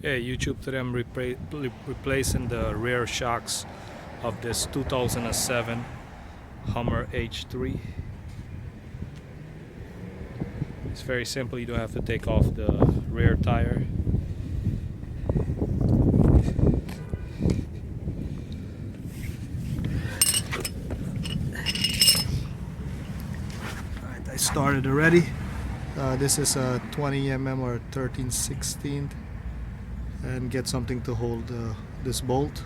Yeah, YouTube, today I'm replacing the rear shocks of this 2007 Hummer H3. It's very simple. You don't have to take off the rear tire. Alright, I started already. This is a 20 mm or 13/16, and get something to hold this bolt.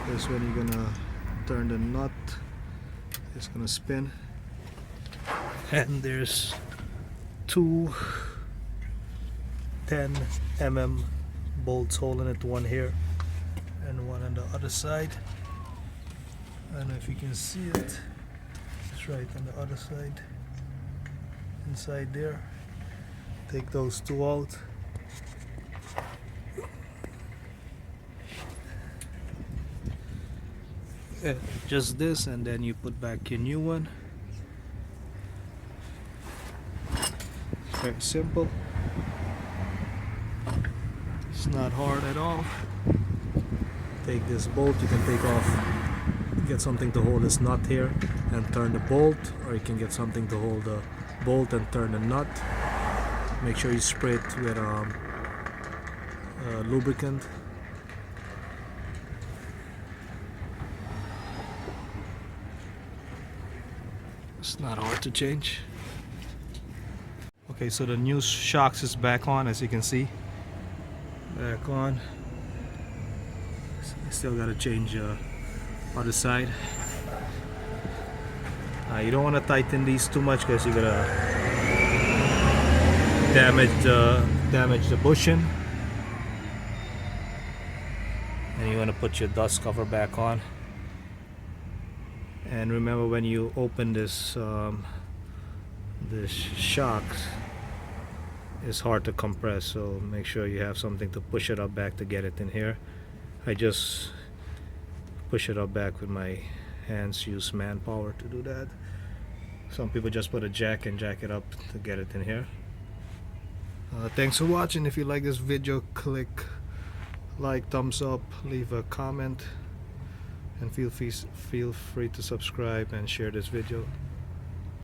This when you're gonna turn the nut, it's gonna spin, and there's two 10 mm bolts holding it, one here and one on the other side. I don't know if you can see it, it's right on the other side, inside there. Take those two out. Just this, and then you put back your new one. Very simple. It's not hard at all. Take this bolt, you can take off, get something to hold this nut here and turn the bolt, or you can get something to hold the bolt and turn the nut. Make sure you spray it with lubricant. It's not hard to change. Okay, so the new shocks is back on, as you can see. Back on. Still gotta change other side. You don't want to tighten these too much because you're gonna damage the bushing. And you want to put your dust cover back on. And remember, when you open this shocks, it's hard to compress, so make sure you have something to push it up back to get it in here. I just push it up back with my hands, use manpower to do that. Some people just put a jack and jack it up to get it in here. Thanks for watching. If you like this video, click like, thumbs up, leave a comment, and feel free to subscribe and share this video.